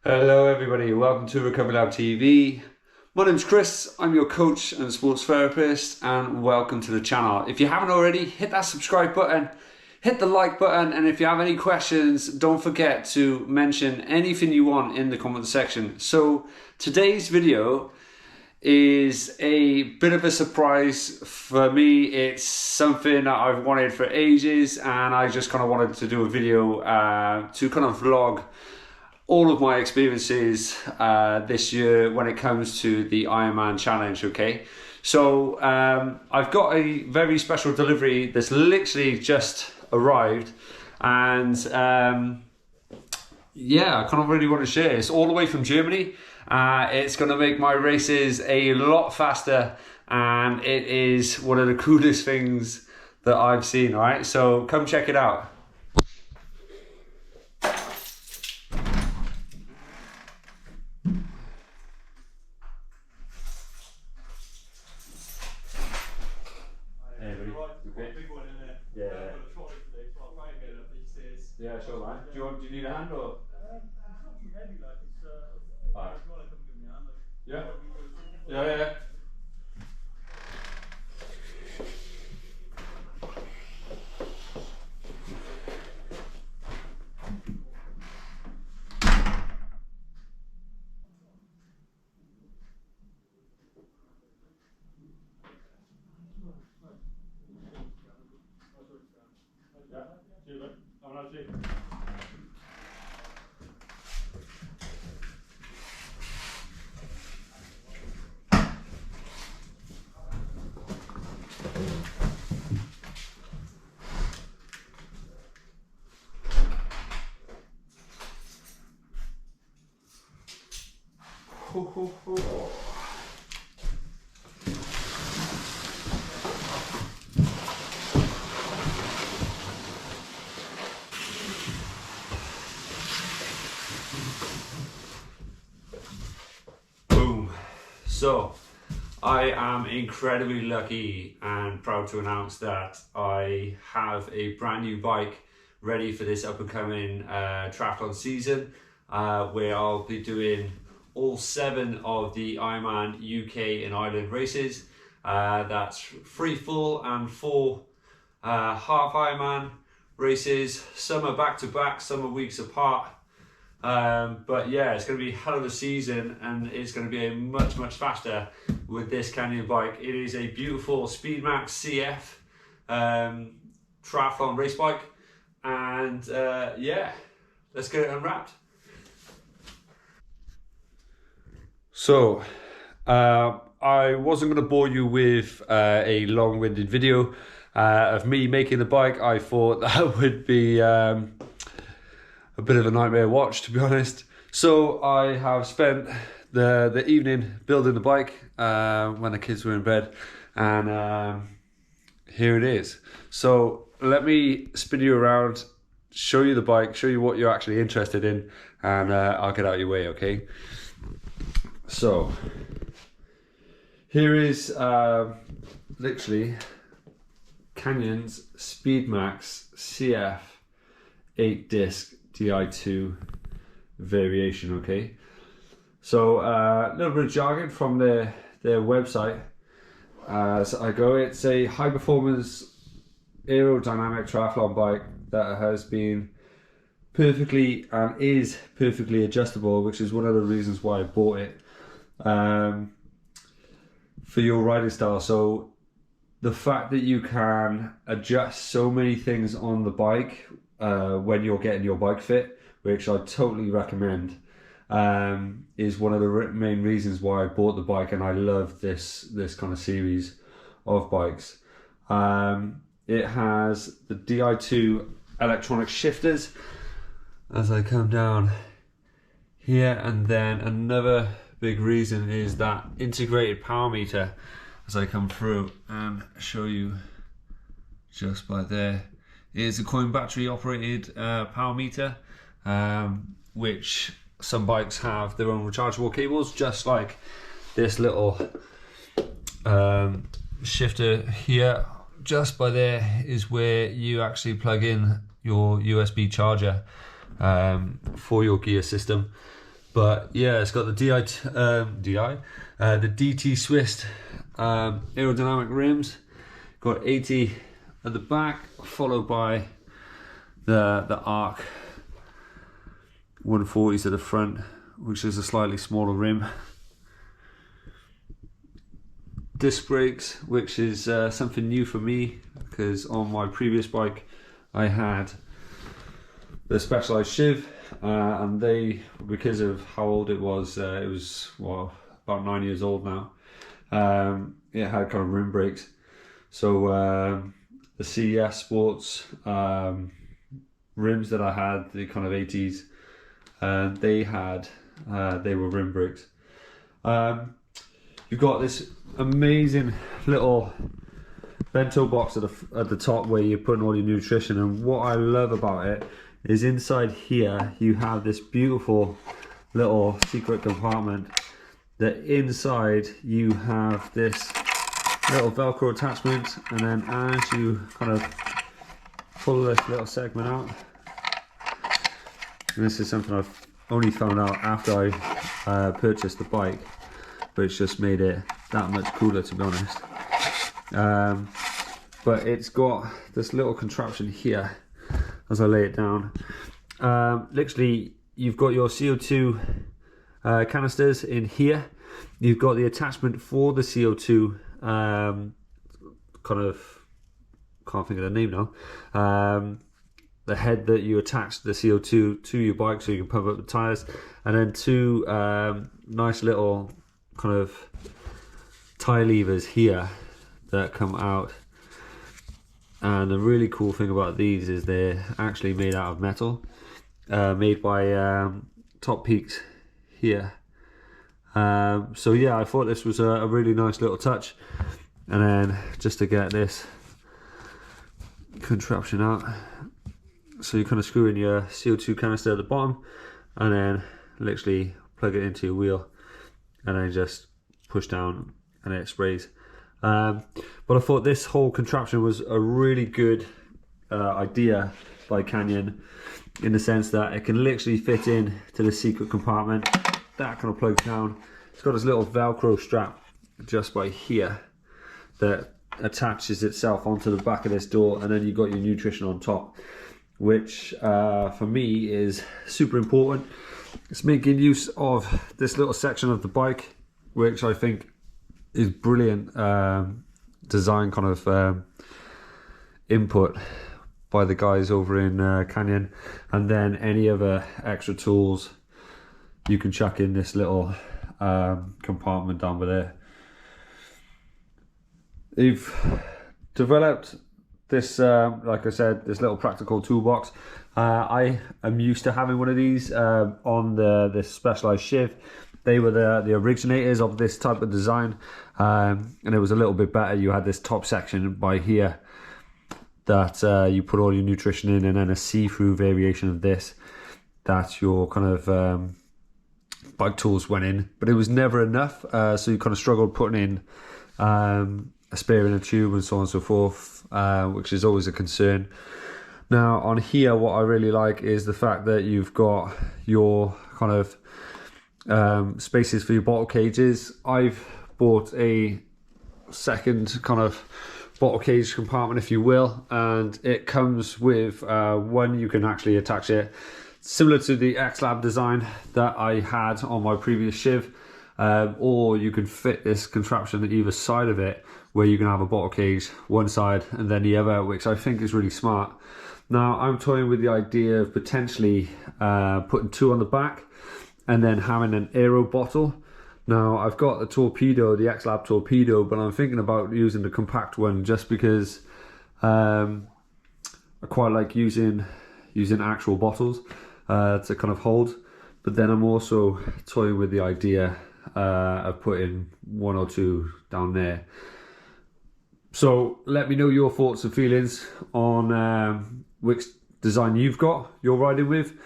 Hello everybody, welcome to Recovery Lab TV. My name's Chris, I'm your coach and sports therapist, and welcome to the channel. If you haven't already, hit that subscribe button, hit the like button, and if you have any questions, don't forget to mention anything you want in the comment section. So today's video is a bit of a surprise for me. It's something that I've wanted for ages, and I just kind of wanted to do a video to kind of vlog all of my experiences this year when it comes to the Ironman challenge. Okay, so I've got a very special delivery that's literally just arrived, and yeah, I kind of really want to share. It's all the way from Germany. It's going to make my races a lot faster, and it is one of the coolest things that I've seen. All right, so come check it out. Yeah, sure, man. Do you need a hand or? It's not too heavy, like it's. Alright. If you want to come give me a hand, like. Yeah. Yeah. Boom. So I am incredibly lucky and proud to announce that I have a brand new bike ready for this up and coming triathlon season, where I'll be doing all 7 of the Ironman UK and Ireland races. That's 3 full and 4 half Ironman races. Some are back to back, some are weeks apart. But yeah, it's going to be a hell of a season, and it's going to be a much faster with this Canyon bike. It is a beautiful Speedmax CF triathlon race bike, and yeah, let's get it unwrapped. So I wasn't going to bore you with a long-winded video of me making the bike. I thought that would be a bit of a nightmare watch, to be honest. So I have spent the evening building the bike when the kids were in bed, and here it is. So let me spin you around, show you the bike, show you what you're actually interested in, and I'll get out of your way, okay? So here is literally Canyon's Speedmax CF 8-disc Di2 variation, okay? So a little bit of jargon from their website. So I go, it's a high performance aerodynamic triathlon bike that has been perfectly and is perfectly adjustable, which is one of the reasons why I bought it, for your riding style. So the fact that you can adjust so many things on the bike when you're getting your bike fit, which I totally recommend, is one of the main reasons why I bought the bike, and I love this kind of series of bikes. It has the Di2 electronic shifters as I come down here, and then another big reason is that integrated power meter as I come through and show you just by there. It is a coin battery operated power meter, which some bikes have their own rechargeable cables, just like this little shifter here. Just by there is where you actually plug in your USB charger for your gear system. But yeah, it's got the the DT Swiss aerodynamic rims. Got 80 at the back, followed by the Arc 140s at the front, which is a slightly smaller rim. Disc brakes, which is something new for me, because on my previous bike I had the Specialized Shiv, and they, because of how old it was well, about 9 years old now, it had kind of rim brakes. So the CF Sports rims that I had, the kind of 80s, they were rim brakes. You've got this amazing little bento box at the top where you're putting all your nutrition, and what I love about it is inside here you have this beautiful little secret compartment. That inside you have this little Velcro attachment, and then as you kind of pull this little segment out, and this is something I've only found out after I purchased the bike, but it's just made it that much cooler, to be honest. But it's got this little contraption here as I lay it down. Literally, you've got your CO2 canisters in here. You've got the attachment for the CO2, kind of, can't think of the name now. The head that you attach the CO2 to your bike so you can pump up the tires, and then two nice little kind of tie levers here that come out. And the really cool thing about these is they're actually made out of metal, made by Top Peaks here. So yeah, I thought this was a really nice little touch. And then just to get this contraption out, so you kind of screw in your CO2 canister at the bottom, and then literally plug it into your wheel, and then just push down and it sprays. But I thought this whole contraption was a really good idea by Canyon, in the sense that it can literally fit in to the secret compartment. That kind of plugs down. It's got this little Velcro strap just by here that attaches itself onto the back of this door, and then you've got your nutrition on top, which for me is super important. It's making use of this little section of the bike, which I think is brilliant design kind of input by the guys over in Canyon. And then any other extra tools you can chuck in this little compartment down there. They've developed this, like I said, this little practical toolbox. I am used to having one of these on the Specialized Shiv. They were the originators of this type of design, and it was a little bit better. You had this top section by here that you put all your nutrition in, and then a see-through variation of this that your kind of bike tools went in, but it was never enough, so you kind of struggled putting in a spare in a tube and so on and so forth, which is always a concern. Now on here, what I really like is the fact that you've got your kind of spaces for your bottle cages. I've bought a second kind of bottle cage compartment, if you will, and it comes with one you can actually attach it similar to the X-Lab design that I had on my previous Shiv, or you can fit this contraption at either side of it, where you can have a bottle cage one side and then the other, which I think is really smart. Now I'm toying with the idea of potentially putting two on the back and then having an aero bottle. Now I've got the Torpedo, the X-Lab Torpedo, but I'm thinking about using the compact one, just because I quite like using actual bottles to kind of hold. But then I'm also toying with the idea of putting one or two down there. So let me know your thoughts and feelings on which design you've got, you're riding with,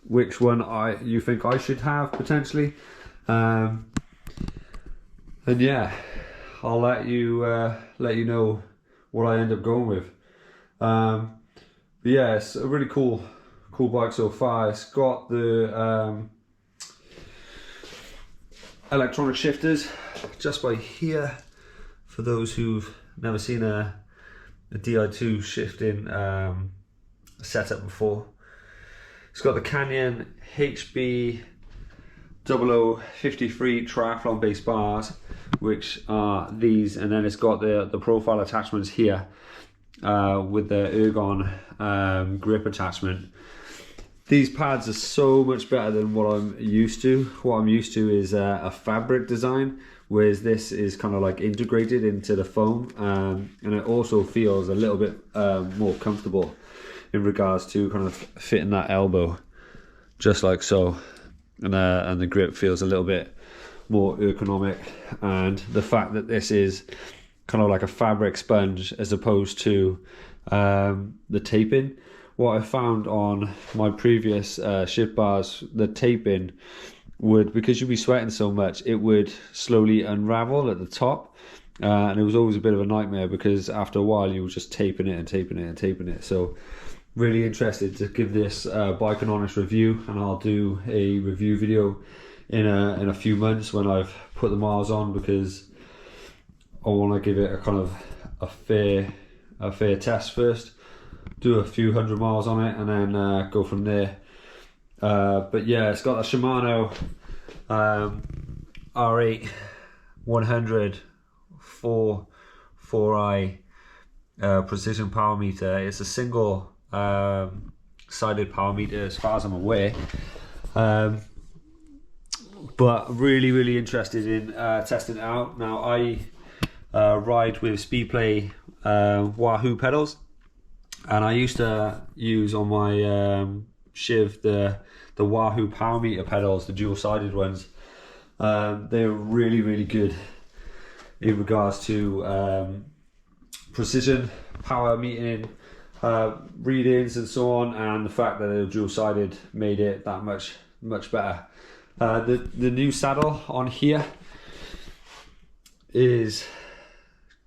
which one you think I should have potentially, and yeah, I'll let you know what I end up going with. But yeah, it's a really cool bike so far. It's got the electronic shifters just by here, for those who've never seen a Di2 shifting setup before. It's got the Canyon HB 0053 triathlon base bars, which are these, and then it's got the profile attachments here with the ergon grip attachment. These pads are so much better than what I'm used to. What I'm used to is a fabric design, whereas this is kind of like integrated into the foam, and it also feels a little bit more comfortable in regards to kind of fitting that elbow, just like so. And the grip feels a little bit more ergonomic, and the fact that this is kind of like a fabric sponge as opposed to the taping. What I found on my previous shift bars, the taping would, because you'd be sweating so much, it would slowly unravel at the top, and it was always a bit of a nightmare because after a while you were just taping it and taping it and taping it. So really interested to give this bike an honest review, and I'll do a review video in a few months when I've put the miles on, because I want to give it a kind of a fair test first, do a few 100 miles on it, and then go from there. But yeah, it's got a Shimano R8 100 4i precision power meter. It's a single sided power meter as far as I'm aware, but really interested in testing it out. Now I ride with Speedplay Wahoo pedals, and I used to use on my Shiv the Wahoo power meter pedals, the dual sided ones. They're really good in regards to precision power metering, readings and so on, and the fact that they were dual sided made it that much better. The new saddle on here is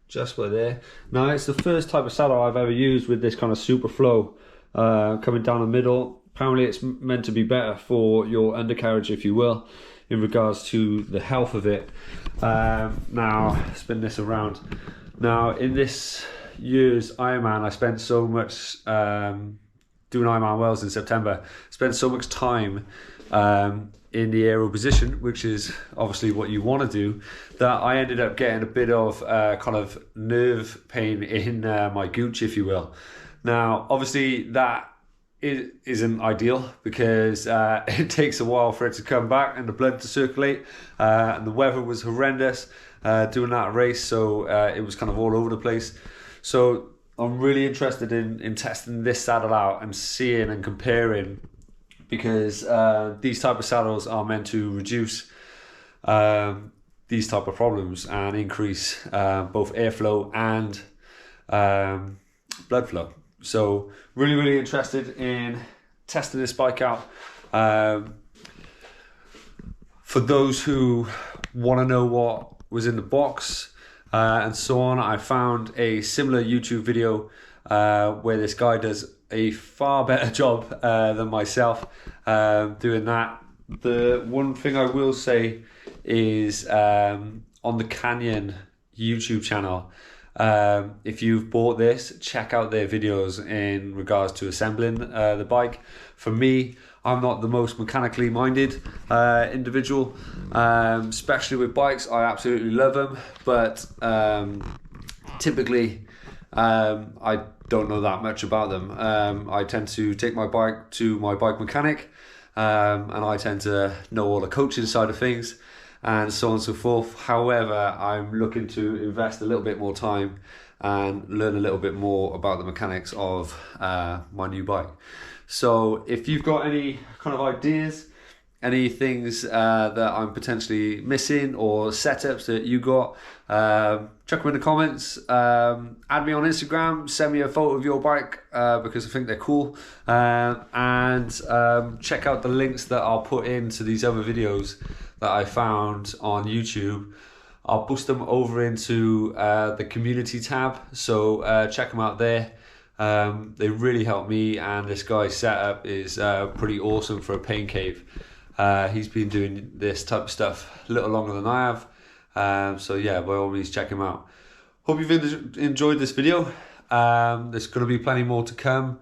just by there. Now it's the first type of saddle I've ever used with this kind of super flow coming down the middle. Apparently it's meant to be better for your undercarriage, if you will, in regards to the health of it. Now spin this around. Now in this year's Ironman, I spent so much doing Ironman Wales in September, spent so much time in the aero position, which is obviously what you want to do, that I ended up getting a bit of kind of nerve pain in my gooch, if you will. Now obviously that isn't ideal, because it takes a while for it to come back and the blood to circulate, and the weather was horrendous doing that race, so it was kind of all over the place. So I'm really interested in testing this saddle out and seeing and comparing, because these type of saddles are meant to reduce these type of problems and increase both airflow and blood flow. So really interested in testing this bike out. For those who want to know what was in the box and so on, I found a similar YouTube video where this guy does a far better job than myself doing that. The one thing I will say is on the Canyon YouTube channel, if you've bought this, check out their videos in regards to assembling the bike. For me, I'm not the most mechanically minded individual, especially with bikes. I absolutely love them, but typically I don't know that much about them. I tend to take my bike to my bike mechanic, and I tend to know all the coaching side of things and so on and so forth. However, I'm looking to invest a little bit more time and learn a little bit more about the mechanics of my new bike. So if you've got any kind of ideas, any things that I'm potentially missing, or setups that you got, chuck them in the comments. Add me on Instagram, send me a photo of your bike because I think they're cool, and check out the links that I'll put into these other videos that I found on YouTube. I'll post them over into the community tab, so check them out there. They really help me, and this guy's setup is pretty awesome for a pain cave. He's been doing this type of stuff a little longer than I have. So yeah, by all means check him out. Hope you've enjoyed this video. There's going to be plenty more to come.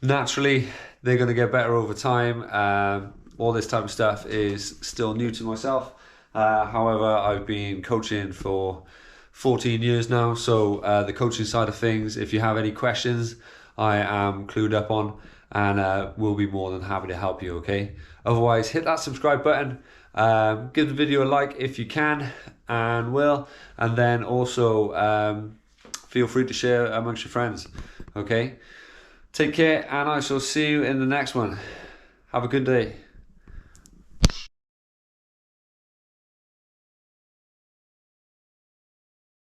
Naturally, they're going to get better over time. All this type of stuff is still new to myself. However, I've been coaching for 14 years now, so the coaching side of things, if you have any questions, I am clued up on, and will be more than happy to help you, okay? Otherwise, hit that subscribe button, give the video a like if you can and will, and then also feel free to share amongst your friends, okay? Take care, and I shall see you in the next one. Have a good day.